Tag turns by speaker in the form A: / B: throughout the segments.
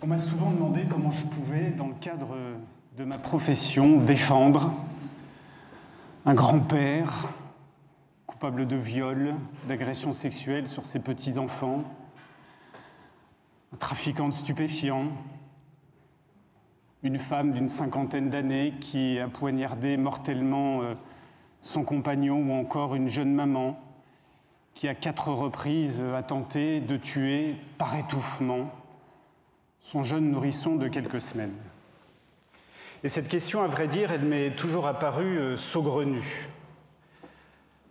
A: On m'a souvent demandé comment je pouvais, dans le cadre de ma profession, défendre un grand-père coupable de viol, d'agression sexuelle sur ses petits-enfants, un trafiquant de stupéfiants, une femme d'une cinquantaine d'années qui a poignardé mortellement son compagnon, ou encore une jeune maman qui, à 4 reprises, a tenté de tuer par étouffement son jeune nourrisson de quelques semaines. Et cette question, à vrai dire, elle m'est toujours apparue saugrenue,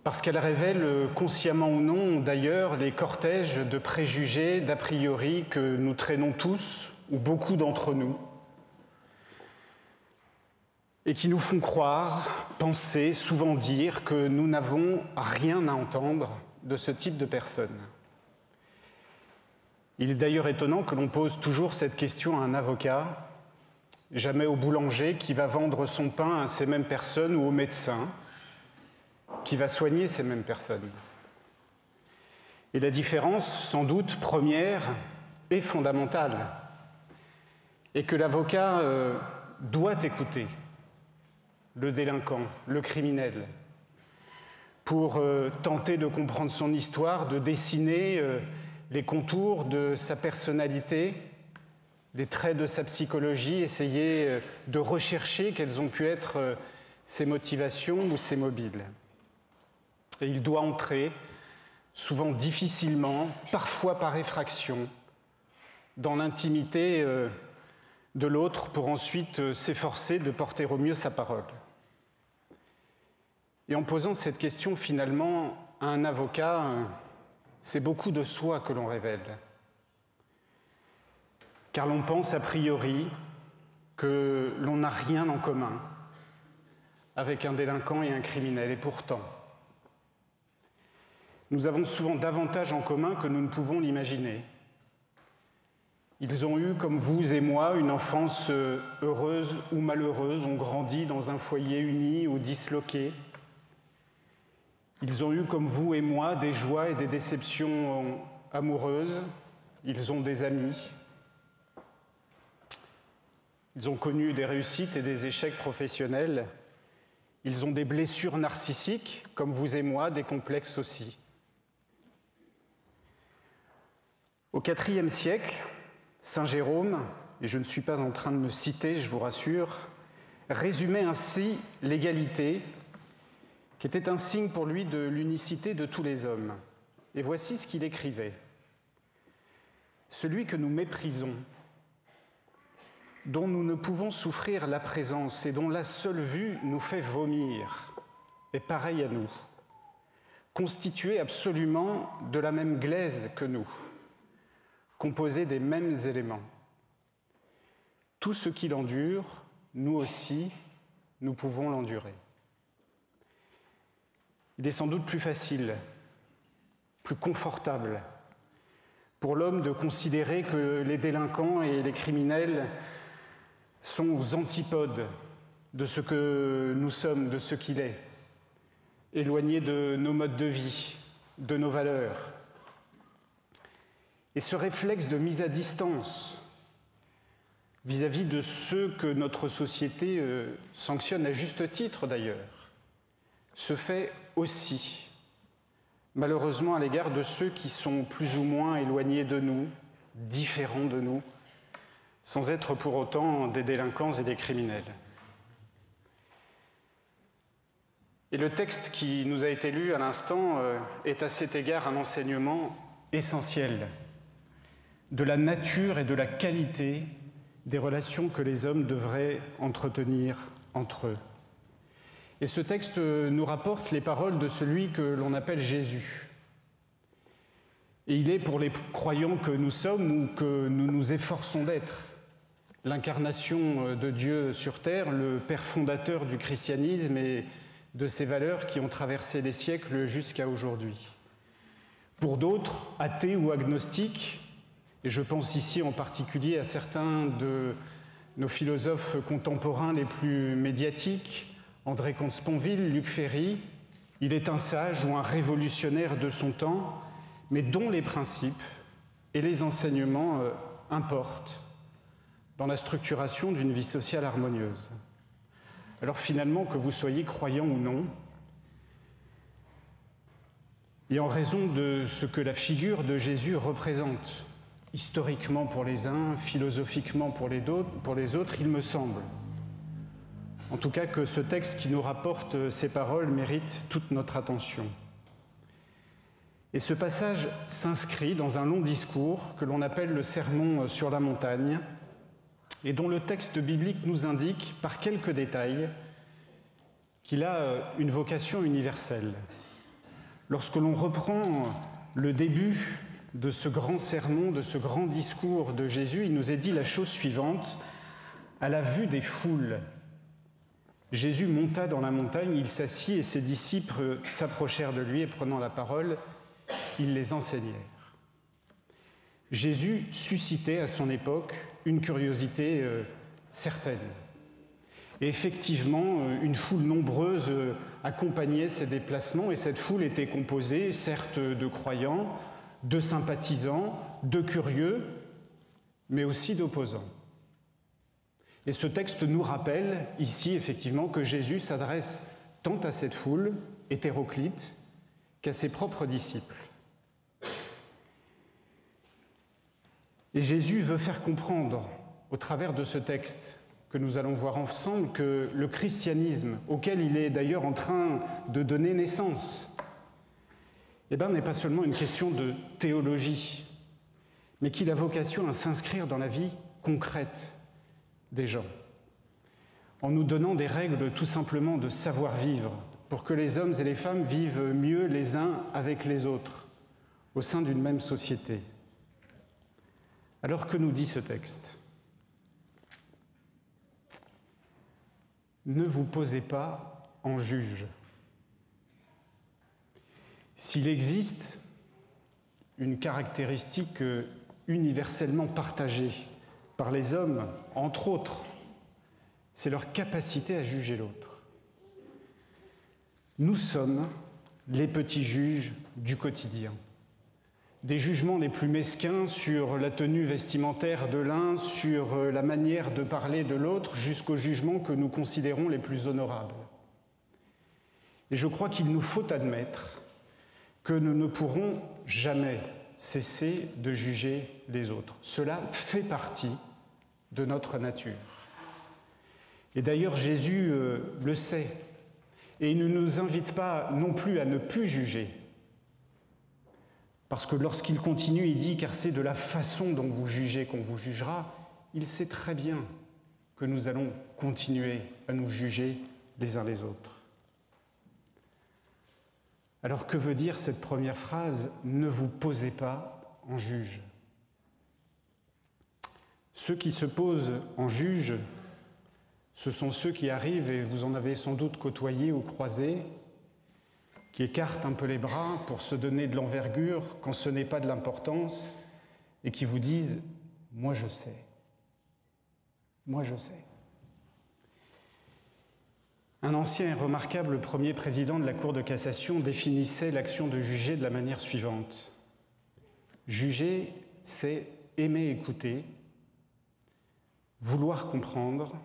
A: parce qu'elle révèle, consciemment ou non d'ailleurs, les cortèges de préjugés, d'a priori que nous traînons tous, ou beaucoup d'entre nous, et qui nous font croire, penser, souvent dire que nous n'avons rien à entendre de ce type de personnes. Il est d'ailleurs étonnant que l'on pose toujours cette question à un avocat, jamais au boulanger qui va vendre son pain à ces mêmes personnes ou au médecin qui va soigner ces mêmes personnes. Et la différence, sans doute première et fondamentale, est que l'avocat doit écouter le délinquant, le criminel, pour tenter de comprendre son histoire, de dessiner les contours de sa personnalité, les traits de sa psychologie, essayer de rechercher quelles ont pu être ses motivations ou ses mobiles. Et il doit entrer, souvent difficilement, parfois par effraction, dans l'intimité de l'autre pour ensuite s'efforcer de porter au mieux sa parole. Et en posant cette question finalement à un avocat, c'est beaucoup de soi que l'on révèle. Car l'on pense a priori que l'on n'a rien en commun avec un délinquant et un criminel. Et pourtant, nous avons souvent davantage en commun que nous ne pouvons l'imaginer. Ils ont eu, comme vous et moi, une enfance heureuse ou malheureuse, ont grandi dans un foyer uni ou disloqué. Ils ont eu, comme vous et moi, des joies et des déceptions amoureuses. Ils ont des amis. Ils ont connu des réussites et des échecs professionnels. Ils ont des blessures narcissiques, comme vous et moi, des complexes aussi. Au IVe siècle, Saint Jérôme, et je ne suis pas en train de me citer, je vous rassure, résumait ainsi l'égalité, qui était un signe pour lui de l'unicité de tous les hommes. Et voici ce qu'il écrivait. « Celui que nous méprisons, dont nous ne pouvons souffrir la présence et dont la seule vue nous fait vomir, est pareil à nous, constitué absolument de la même glaise que nous, composé des mêmes éléments. Tout ce qui l'endure, nous aussi, nous pouvons l'endurer. » Il est sans doute plus facile, plus confortable pour l'homme de considérer que les délinquants et les criminels sont aux antipodes de ce que nous sommes, de ce qu'il est, éloignés de nos modes de vie, de nos valeurs. Et ce réflexe de mise à distance vis-à-vis de ceux que notre société sanctionne à juste titre d'ailleurs, se fait aussi, malheureusement, à l'égard de ceux qui sont plus ou moins éloignés de nous, différents de nous, sans être pour autant des délinquants et des criminels. Et le texte qui nous a été lu à l'instant est à cet égard un enseignement essentiel de la nature et de la qualité des relations que les hommes devraient entretenir entre eux. Et ce texte nous rapporte les paroles de celui que l'on appelle Jésus. Et il est, pour les croyants que nous sommes ou que nous nous efforçons d'être, l'incarnation de Dieu sur terre, le père fondateur du christianisme et de ses valeurs qui ont traversé les siècles jusqu'à aujourd'hui. Pour d'autres, athées ou agnostiques, et je pense ici en particulier à certains de nos philosophes contemporains les plus médiatiques, André Comte-Sponville, Luc Ferry, il est un sage ou un révolutionnaire de son temps, mais dont les principes et les enseignements importent dans la structuration d'une vie sociale harmonieuse. Alors finalement, que vous soyez croyant ou non, et en raison de ce que la figure de Jésus représente, historiquement pour les uns, philosophiquement pour les autres, il me semble, en tout cas que ce texte qui nous rapporte ces paroles mérite toute notre attention. Et ce passage s'inscrit dans un long discours que l'on appelle le Sermon sur la montagne, et dont le texte biblique nous indique, par quelques détails, qu'il a une vocation universelle. Lorsque l'on reprend le début de ce grand sermon, de ce grand discours de Jésus, il nous est dit la chose suivante: à la vue des foules, Jésus monta dans la montagne, il s'assit et ses disciples s'approchèrent de lui et prenant la parole, ils les enseignèrent. Jésus suscitait à son époque une curiosité certaine. Et effectivement, une foule nombreuse accompagnait ces déplacements et cette foule était composée, certes, de croyants, de sympathisants, de curieux, mais aussi d'opposants. Et ce texte nous rappelle ici, effectivement, que Jésus s'adresse tant à cette foule hétéroclite qu'à ses propres disciples. Et Jésus veut faire comprendre, au travers de ce texte que nous allons voir ensemble, que le christianisme, auquel il est d'ailleurs en train de donner naissance, n'est pas seulement une question de théologie, mais qu'il a vocation à s'inscrire dans la vie concrète des gens, en nous donnant des règles tout simplement de savoir-vivre, pour que les hommes et les femmes vivent mieux les uns avec les autres, au sein d'une même société. Alors que nous dit ce texte ? Ne vous posez pas en juge. S'il existe une caractéristique universellement partagée par les hommes, entre autres, c'est leur capacité à juger l'autre. Nous sommes les petits juges du quotidien. Des jugements les plus mesquins sur la tenue vestimentaire de l'un, sur la manière de parler de l'autre, jusqu'aux jugements que nous considérons les plus honorables. Et je crois qu'il nous faut admettre que nous ne pourrons jamais cesser de juger les autres. Cela fait partie de notre nature. Et d'ailleurs, Jésus le sait, et il ne nous invite pas non plus à ne plus juger. Parce que lorsqu'il continue, il dit « car c'est de la façon dont vous jugez qu'on vous jugera », il sait très bien que nous allons continuer à nous juger les uns les autres. Alors que veut dire cette première phrase « ne vous posez pas en juge ». Ceux qui se posent en juge, ce sont ceux qui arrivent, et vous en avez sans doute côtoyé ou croisé, qui écartent un peu les bras pour se donner de l'envergure quand ce n'est pas de l'importance, et qui vous disent « moi je sais, moi je sais ». Un ancien et remarquable premier président de la Cour de cassation définissait l'action de juger de la manière suivante. Juger, c'est aimer écouter, vouloir comprendre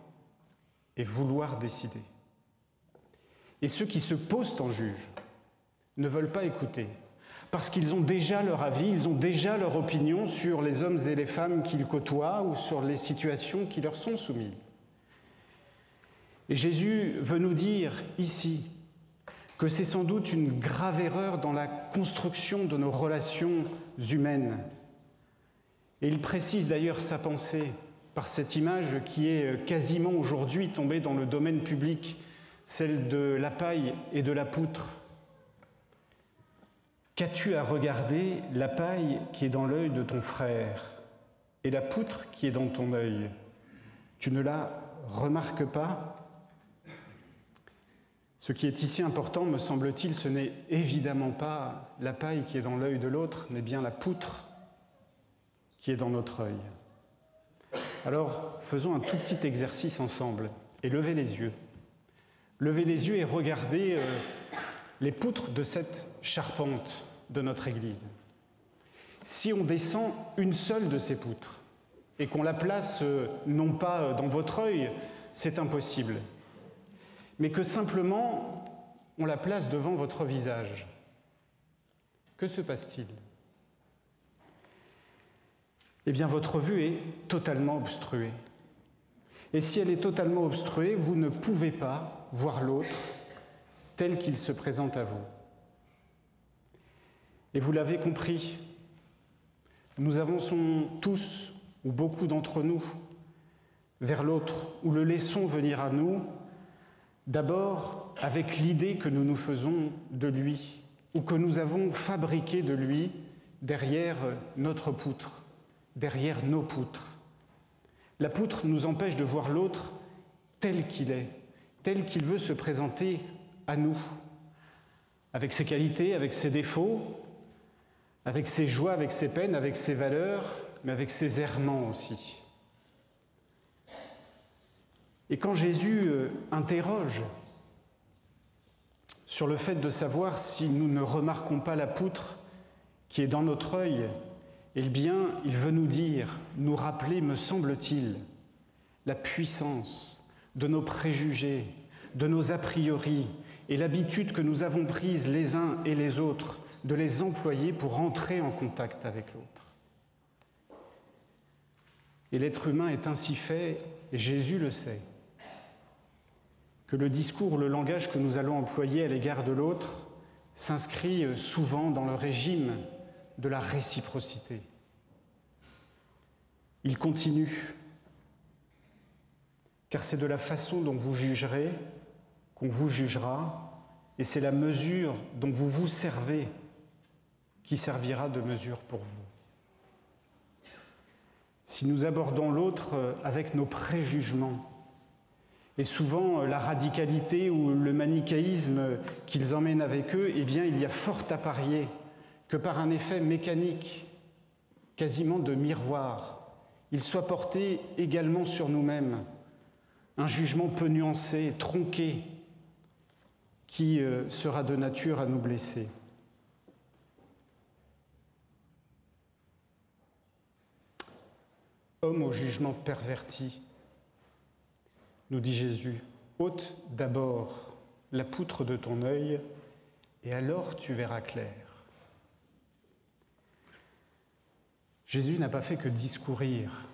A: et vouloir décider. Et ceux qui se posent en juge ne veulent pas écouter, parce qu'ils ont déjà leur avis, ils ont déjà leur opinion sur les hommes et les femmes qu'ils côtoient ou sur les situations qui leur sont soumises. Et Jésus veut nous dire ici que c'est sans doute une grave erreur dans la construction de nos relations humaines. Et il précise d'ailleurs sa pensée par cette image qui est quasiment aujourd'hui tombée dans le domaine public, celle de la paille et de la poutre. Qu'as-tu à regarder la paille qui est dans l'œil de ton frère et la poutre qui est dans ton œil? Tu ne la remarques pas? Ce qui est ici important, me semble-t-il, ce n'est évidemment pas la paille qui est dans l'œil de l'autre, mais bien la poutre qui est dans notre œil. Alors, faisons un tout petit exercice ensemble et levez les yeux. Levez les yeux et regardez les poutres de cette charpente de notre Église. Si on descend une seule de ces poutres, et qu'on la place non pas dans votre œil, c'est impossible, mais que simplement on la place devant votre visage. Que se passe-t-il ? Eh bien, votre vue est totalement obstruée. Et si elle est totalement obstruée, vous ne pouvez pas voir l'autre tel qu'il se présente à vous. Et vous l'avez compris, nous avançons tous, ou beaucoup d'entre nous, vers l'autre, ou le laissons venir à nous, d'abord avec l'idée que nous nous faisons de lui, ou que nous avons fabriqué de lui derrière notre poutre, derrière nos poutres. La poutre nous empêche de voir l'autre tel qu'il est, tel qu'il veut se présenter à nous, avec ses qualités, avec ses défauts, avec ses joies, avec ses peines, avec ses valeurs, mais avec ses errements aussi. Et quand Jésus interroge sur le fait de savoir si nous ne remarquons pas la poutre qui est dans notre œil, eh bien, il veut nous dire, nous rappeler, me semble-t-il, la puissance de nos préjugés, de nos a priori et l'habitude que nous avons prise les uns et les autres de les employer pour entrer en contact avec l'autre. Et l'être humain est ainsi fait, et Jésus le sait, que le discours, le langage que nous allons employer à l'égard de l'autre s'inscrit souvent dans le régime de la réciprocité. Il continue, car c'est de la façon dont vous jugerez qu'on vous jugera, et c'est la mesure dont vous vous servez qui servira de mesure pour vous. Si nous abordons l'autre avec nos préjugements, et souvent la radicalité ou le manichéisme qu'ils emmènent avec eux, eh bien il y a fort à parier que par un effet mécanique, quasiment de miroir, il soit porté également sur nous-mêmes un jugement peu nuancé, tronqué, qui sera de nature à nous blesser. Homme au jugement perverti, nous dit Jésus, ôte d'abord la poutre de ton œil, et alors tu verras clair. Jésus n'a pas fait que discourir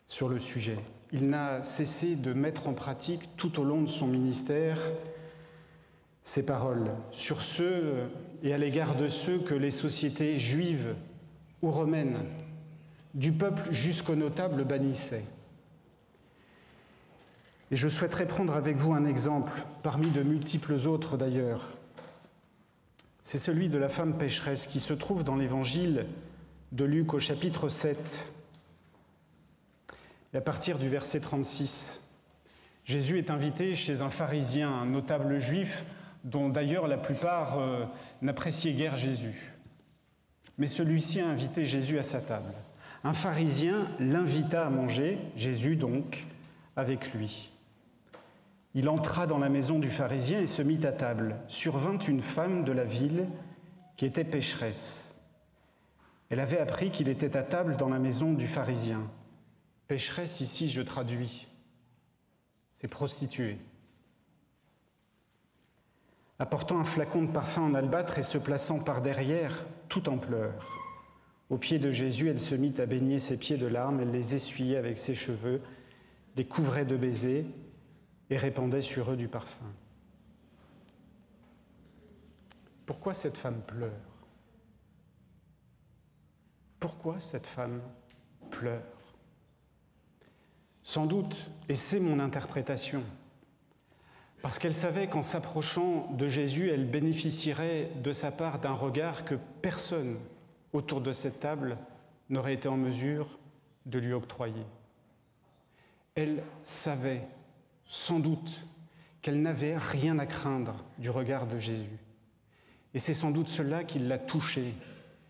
A: sur le sujet. Il n'a cessé de mettre en pratique tout au long de son ministère ces paroles sur ceux et à l'égard de ceux que les sociétés juives ou romaines, du peuple jusqu'aux notables, bannissaient. Et je souhaiterais prendre avec vous un exemple, parmi de multiples autres d'ailleurs. C'est celui de la femme pécheresse qui se trouve dans l'évangile de Luc au chapitre 7. Et à partir du verset 36, Jésus est invité chez un pharisien, un notable juif, dont d'ailleurs la plupart n'appréciaient guère Jésus. Mais celui-ci a invité Jésus à sa table. Un pharisien l'invita à manger, Jésus donc, avec lui. Il entra dans la maison du pharisien et se mit à table. Survint une femme de la ville qui était pécheresse. Elle avait appris qu'il était à table dans la maison du pharisien. Pécheresse, ici, je traduis. C'est prostituée. Apportant un flacon de parfum en albâtre et se plaçant par derrière, tout en pleurs. Aux pieds de Jésus, elle se mit à baigner ses pieds de larmes, elle les essuyait avec ses cheveux, les couvrait de baisers et répandait sur eux du parfum. Pourquoi cette femme pleure ? Pourquoi cette femme pleure ? Sans doute, et c'est mon interprétation, parce qu'elle savait qu'en s'approchant de Jésus, elle bénéficierait de sa part d'un regard que personne autour de cette table n'aurait été en mesure de lui octroyer. Elle savait, sans doute, qu'elle n'avait rien à craindre du regard de Jésus. Et c'est sans doute cela qui l'a touchée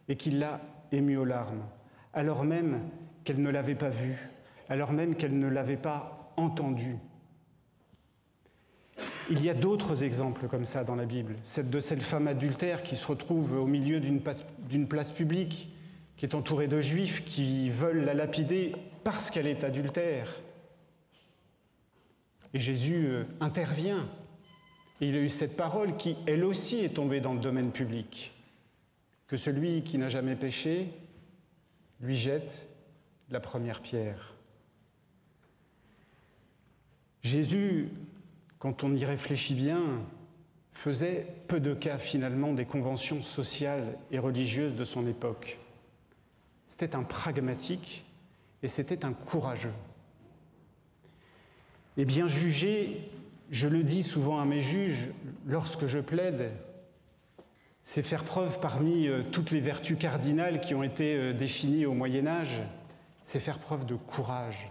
A: et qui l'a émue aux larmes, alors même qu'elle ne l'avait pas vu, alors même qu'elle ne l'avait pas entendu. Il y a d'autres exemples comme ça dans la Bible. Celle de cette femme adultère qui se retrouve au milieu d'une place publique, qui est entourée de juifs qui veulent la lapider parce qu'elle est adultère. Et Jésus intervient. Et il a eu cette parole qui, elle aussi, est tombée dans le domaine public. Que celui qui n'a jamais péché lui jette la première pierre. Jésus, quand on y réfléchit bien, faisait peu de cas finalement des conventions sociales et religieuses de son époque. C'était un pragmatique et c'était un courageux. Et bien juger, je le dis souvent à mes juges, lorsque je plaide, c'est faire preuve parmi toutes les vertus cardinales qui ont été définies au Moyen-Âge, c'est faire preuve de courage.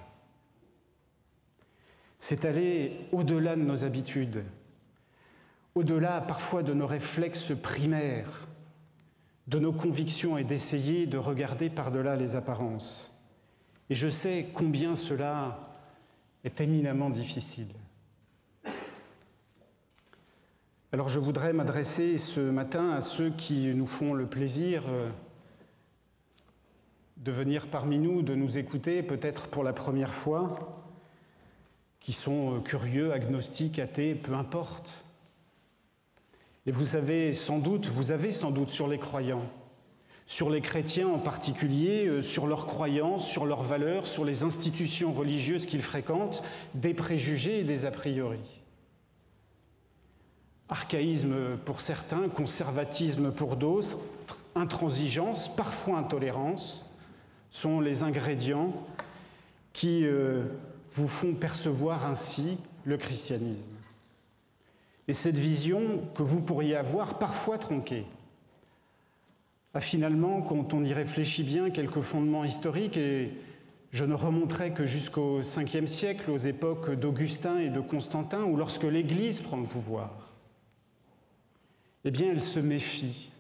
A: C'est aller au-delà de nos habitudes, au-delà parfois de nos réflexes primaires, de nos convictions et d'essayer de regarder par-delà les apparences. Et je sais combien cela est éminemment difficile. Alors je voudrais m'adresser ce matin à ceux qui nous font le plaisir de venir parmi nous, de nous écouter, peut-être pour la première fois, qui sont curieux, agnostiques, athées, peu importe. Et vous avez sans doute sur les croyants, sur les chrétiens en particulier, sur leurs croyances, sur leurs valeurs, sur les institutions religieuses qu'ils fréquentent, des préjugés et des a priori. Archaïsme pour certains, conservatisme pour d'autres, intransigeance, parfois intolérance, sont les ingrédients qui vous font percevoir ainsi le christianisme. Et cette vision que vous pourriez avoir parfois tronquée a finalement, quand on y réfléchit bien, quelques fondements historiques, et je ne remonterai que jusqu'au Ve siècle, aux époques d'Augustin et de Constantin, où lorsque l'Église prend le pouvoir, eh bien elle se méfie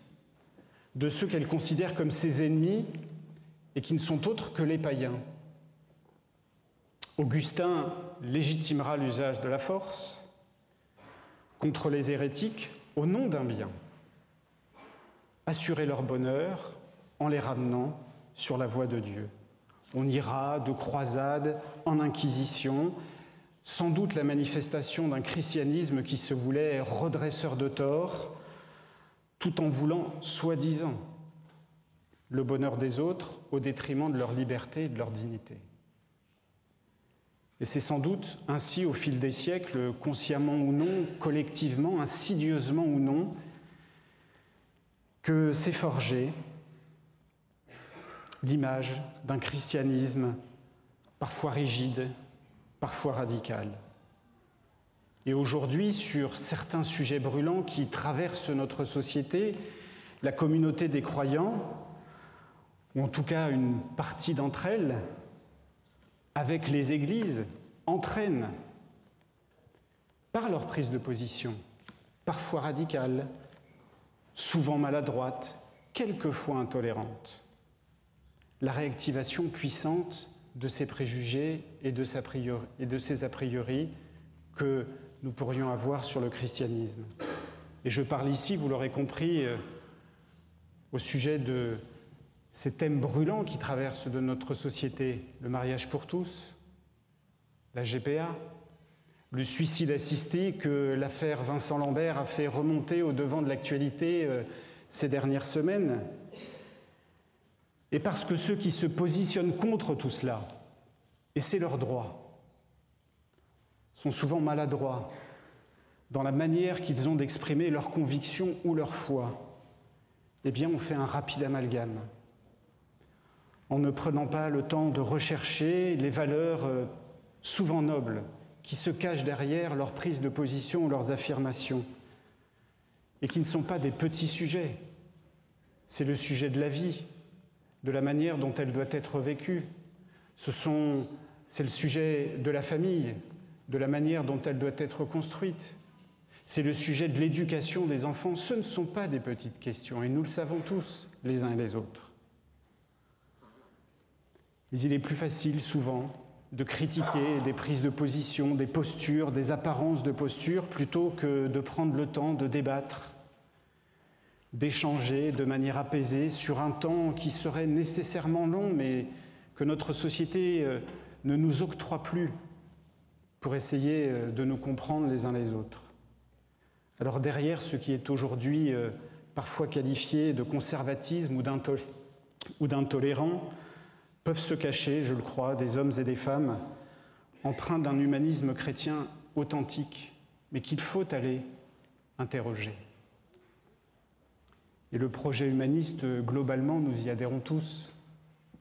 A: de ceux qu'elle considère comme ses ennemis et qui ne sont autres que les païens. Augustin légitimera l'usage de la force contre les hérétiques au nom d'un bien, assurer leur bonheur en les ramenant sur la voie de Dieu. On ira de croisade en inquisition, sans doute la manifestation d'un christianisme qui se voulait redresseur de tort, tout en voulant, soi-disant, le bonheur des autres au détriment de leur liberté et de leur dignité. Et c'est sans doute ainsi, au fil des siècles, consciemment ou non, collectivement, insidieusement ou non, que s'est forgée l'image d'un christianisme parfois rigide, parfois radical. Et aujourd'hui, sur certains sujets brûlants qui traversent notre société, la communauté des croyants, ou en tout cas une partie d'entre elles, avec les églises, entraînent, par leur prise de position, parfois radicale, souvent maladroite, quelquefois intolérante, la réactivation puissante de ces préjugés et de ces a priori que nous pourrions avoir sur le christianisme. Et je parle ici, vous l'aurez compris, au sujet de ces thèmes brûlants qui traversent de notre société, le mariage pour tous, la GPA, le suicide assisté que l'affaire Vincent Lambert a fait remonter au devant de l'actualité ces dernières semaines. Et parce que ceux qui se positionnent contre tout cela, et c'est leur droit, sont souvent maladroits dans la manière qu'ils ont d'exprimer leurs convictions ou leur foi, eh bien on fait un rapide amalgame, en ne prenant pas le temps de rechercher les valeurs souvent nobles qui se cachent derrière leur prise de position ou leurs affirmations, et qui ne sont pas des petits sujets. C'est le sujet de la vie, de la manière dont elle doit être vécue. C'est le sujet de la famille, de la manière dont elle doit être construite. C'est le sujet de l'éducation des enfants. Ce ne sont pas des petites questions, et nous le savons tous, les uns et les autres. Mais il est plus facile, souvent, de critiquer des prises de position, des postures, des apparences de postures, plutôt que de prendre le temps de débattre d'échanger de manière apaisée sur un temps qui serait nécessairement long, mais que notre société ne nous octroie plus pour essayer de nous comprendre les uns les autres. Alors derrière ce qui est aujourd'hui parfois qualifié de conservatisme ou d'intolérant, peuvent se cacher, je le crois, des hommes et des femmes empreints d'un humanisme chrétien authentique, mais qu'il faut aller interroger. Et le projet humaniste, globalement, nous y adhérons tous.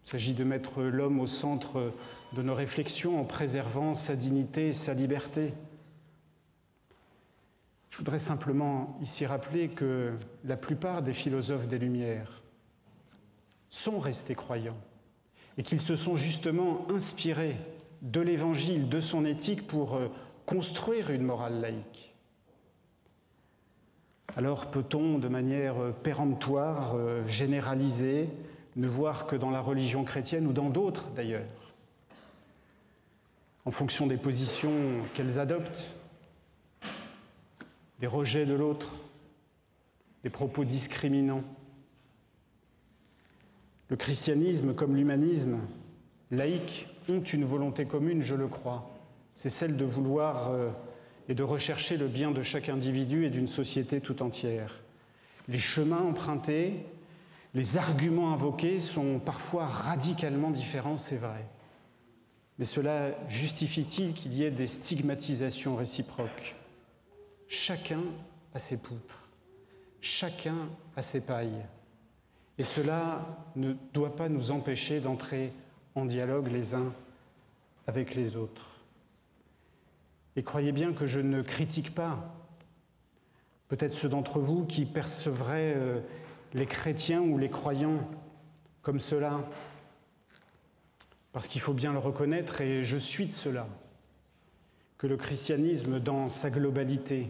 A: Il s'agit de mettre l'homme au centre de nos réflexions en préservant sa dignité et sa liberté. Je voudrais simplement ici rappeler que la plupart des philosophes des Lumières sont restés croyants et qu'ils se sont justement inspirés de l'Évangile, de son éthique pour construire une morale laïque. Alors peut-on, de manière péremptoire, généralisée, ne voir que dans la religion chrétienne ou dans d'autres d'ailleurs, en fonction des positions qu'elles adoptent, des rejets de l'autre, des propos discriminants. Le christianisme comme l'humanisme laïque ont une volonté commune, je le crois. C'est celle de vouloir et de rechercher le bien de chaque individu et d'une société tout entière. Les chemins empruntés, les arguments invoqués sont parfois radicalement différents, c'est vrai. Mais cela justifie-t-il qu'il y ait des stigmatisations réciproques ? Chacun a ses poutres, chacun a ses pailles. Et cela ne doit pas nous empêcher d'entrer en dialogue les uns avec les autres. Et croyez bien que je ne critique pas, peut-être ceux d'entre vous qui percevraient les chrétiens ou les croyants comme cela, parce qu'il faut bien le reconnaître, et je suis de cela, que le christianisme dans sa globalité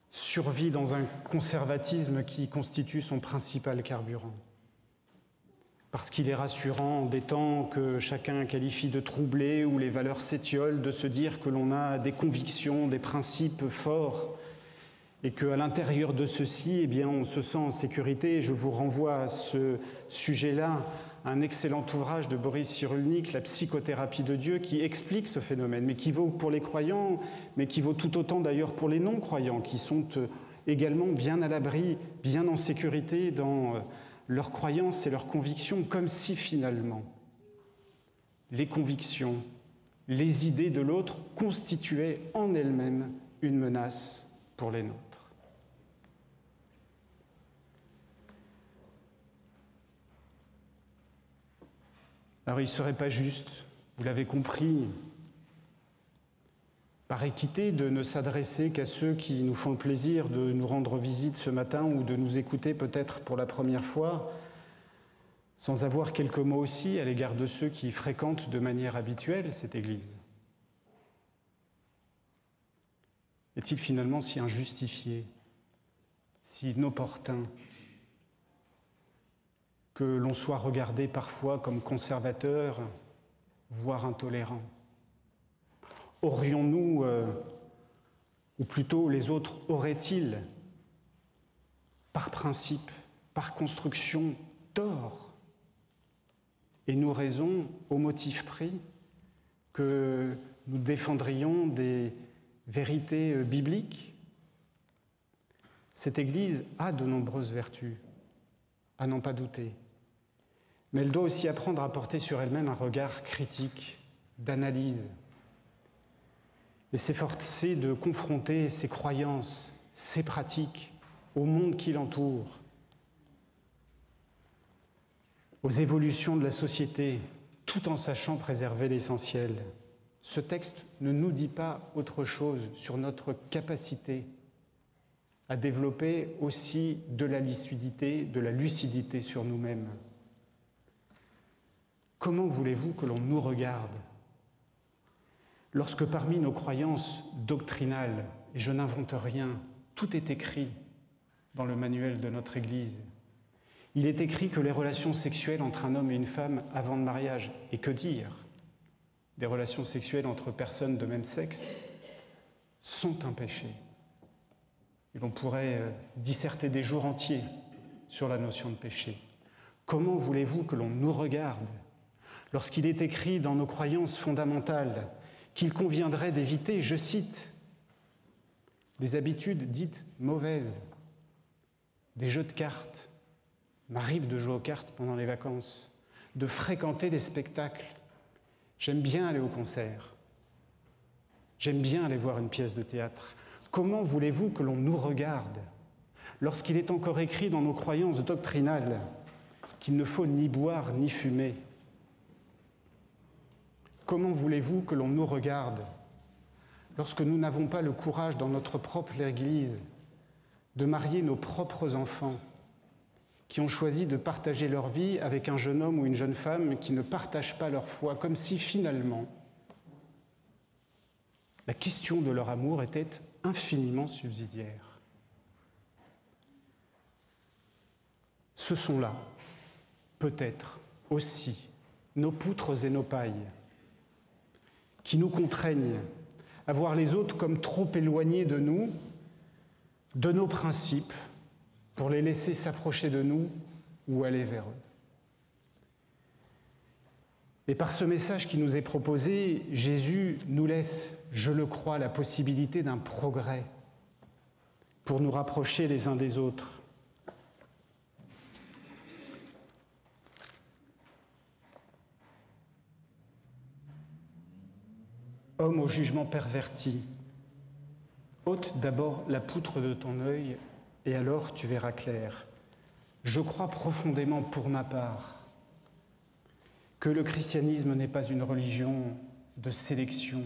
A: survit dans un conservatisme qui constitue son principal carburant. Parce qu'il est rassurant, des temps que chacun qualifie de troublés, où les valeurs s'étiolent, de se dire que l'on a des convictions, des principes forts, et qu'à l'intérieur de ceux-ci, eh bien, on se sent en sécurité. Je vous renvoie à ce sujet-là, un excellent ouvrage de Boris Cyrulnik, La psychothérapie de Dieu, qui explique ce phénomène, mais qui vaut pour les croyants, mais qui vaut tout autant d'ailleurs pour les non-croyants, qui sont également bien à l'abri, bien en sécurité dans leurs croyances et leurs convictions, comme si finalement les convictions, les idées de l'autre constituaient en elles-mêmes une menace pour les nôtres. Alors il ne serait pas juste, vous l'avez compris, par équité, de ne s'adresser qu'à ceux qui nous font le plaisir de nous rendre visite ce matin ou de nous écouter peut-être pour la première fois, sans avoir quelques mots aussi à l'égard de ceux qui fréquentent de manière habituelle cette Église. Est-il finalement si injustifié, si inopportun, que l'on soit regardé parfois comme conservateur, voire intolérant ? Aurions-nous, ou plutôt les autres auraient-ils, par principe, par construction, tort, et nous raison, au motif pris, que nous défendrions des vérités bibliques ? Cette Église a de nombreuses vertus, à n'en pas douter. Mais elle doit aussi apprendre à porter sur elle-même un regard critique, d'analyse, et s'efforcer de confronter ses croyances, ses pratiques au monde qui l'entoure, aux évolutions de la société, tout en sachant préserver l'essentiel. Ce texte ne nous dit pas autre chose sur notre capacité à développer aussi de la lucidité sur nous-mêmes. Comment voulez-vous que l'on nous regarde lorsque parmi nos croyances doctrinales, et je n'invente rien, tout est écrit dans le manuel de notre Église, il est écrit que les relations sexuelles entre un homme et une femme avant le mariage, et que dire, des relations sexuelles entre personnes de même sexe, sont un péché. Et l'on pourrait disserter des jours entiers sur la notion de péché. Comment voulez-vous que l'on nous regarde lorsqu'il est écrit dans nos croyances fondamentales qu'il conviendrait d'éviter, je cite, des habitudes dites mauvaises, des jeux de cartes, m'arrive de jouer aux cartes pendant les vacances, de fréquenter les spectacles. J'aime bien aller au concert. J'aime bien aller voir une pièce de théâtre. Comment voulez-vous que l'on nous regarde lorsqu'il est encore écrit dans nos croyances doctrinales qu'il ne faut ni boire ni fumer? Comment voulez-vous que l'on nous regarde lorsque nous n'avons pas le courage dans notre propre Église de marier nos propres enfants qui ont choisi de partager leur vie avec un jeune homme ou une jeune femme qui ne partagent pas leur foi, comme si finalement la question de leur amour était infiniment subsidiaire. Ce sont là, peut-être aussi, nos poutres et nos pailles qui nous contraignent à voir les autres comme trop éloignés de nous, de nos principes, pour les laisser s'approcher de nous ou aller vers eux. Et par ce message qui nous est proposé, Jésus nous laisse, je le crois, la possibilité d'un progrès pour nous rapprocher les uns des autres. Homme au jugement perverti, ôte d'abord la poutre de ton œil et alors tu verras clair. Je crois profondément pour ma part que le christianisme n'est pas une religion de sélection,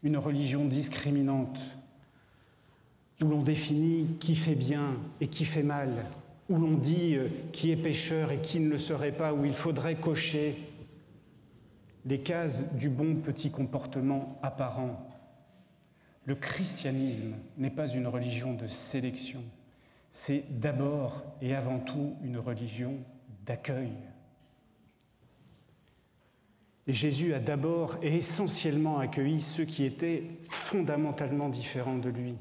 A: une religion discriminante, où l'on définit qui fait bien et qui fait mal, où l'on dit qui est pécheur et qui ne le serait pas, où il faudrait cocher les cases du bon petit comportement apparent. Le christianisme n'est pas une religion de sélection, c'est d'abord et avant tout une religion d'accueil. Et Jésus a d'abord et essentiellement accueilli ceux qui étaient fondamentalement différents de lui,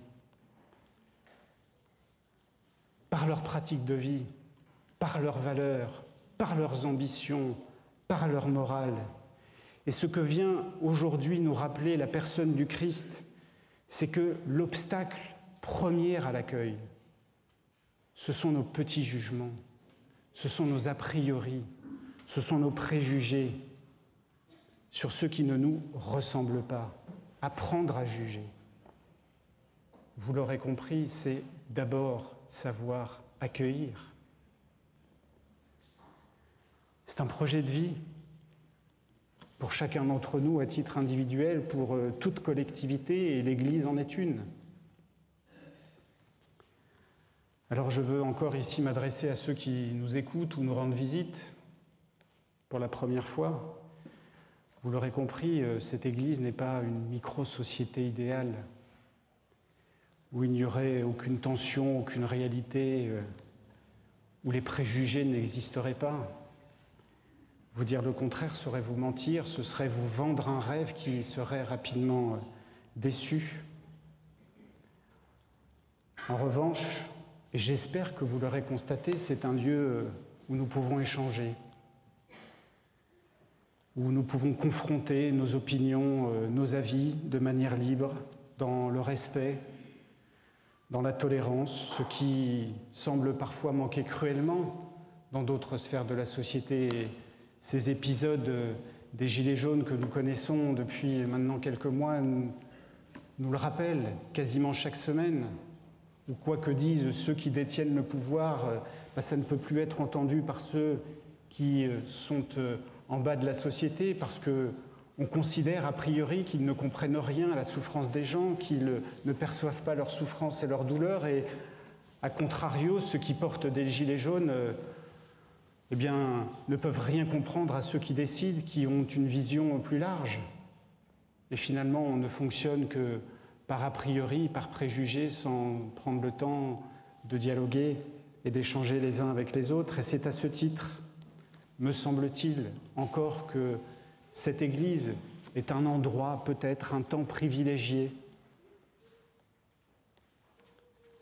A: par leurs pratiques de vie, par leurs valeurs, par leurs ambitions, par leur morale. Et ce que vient aujourd'hui nous rappeler la personne du Christ, c'est que l'obstacle premier à l'accueil, ce sont nos petits jugements, ce sont nos a priori, ce sont nos préjugés sur ceux qui ne nous ressemblent pas. Apprendre à juger. Vous l'aurez compris, c'est d'abord savoir accueillir. C'est un projet de vie pour chacun d'entre nous à titre individuel, pour toute collectivité, et l'Église en est une. Alors je veux encore ici m'adresser à ceux qui nous écoutent ou nous rendent visite pour la première fois. Vous l'aurez compris, cette Église n'est pas une micro-société idéale où il n'y aurait aucune tension, aucune réalité, où les préjugés n'existeraient pas. Vous dire le contraire serait vous mentir, ce serait vous vendre un rêve qui serait rapidement déçu. En revanche, et j'espère que vous l'aurez constaté, c'est un lieu où nous pouvons échanger, où nous pouvons confronter nos opinions, nos avis de manière libre, dans le respect, dans la tolérance, ce qui semble parfois manquer cruellement dans d'autres sphères de la société. Ces épisodes des Gilets jaunes que nous connaissons depuis maintenant quelques mois nous le rappellent quasiment chaque semaine, ou quoi que disent ceux qui détiennent le pouvoir, ça ne peut plus être entendu par ceux qui sont en bas de la société, parce qu'on considère a priori qu'ils ne comprennent rien à la souffrance des gens, qu'ils ne perçoivent pas leur souffrance et leur douleur, et à contrario, ceux qui portent des gilets jaunes ne peuvent rien comprendre à ceux qui décident, qui ont une vision plus large. Et finalement, on ne fonctionne que par a priori, par préjugés, sans prendre le temps de dialoguer et d'échanger les uns avec les autres. Et c'est à ce titre, me semble-t-il, encore que cette Église est un endroit, peut-être un temps privilégié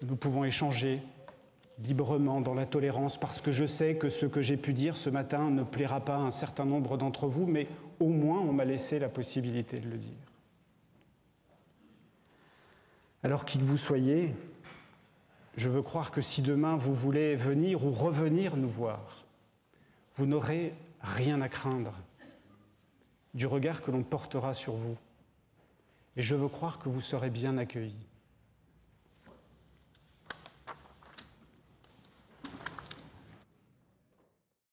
A: Nous pouvons échanger librement dans la tolérance, parce que je sais que ce que j'ai pu dire ce matin ne plaira pas à un certain nombre d'entre vous, mais au moins on m'a laissé la possibilité de le dire. Alors qui que vous soyez, je veux croire que si demain vous voulez venir ou revenir nous voir, vous n'aurez rien à craindre du regard que l'on portera sur vous. Et je veux croire que vous serez bien accueillis.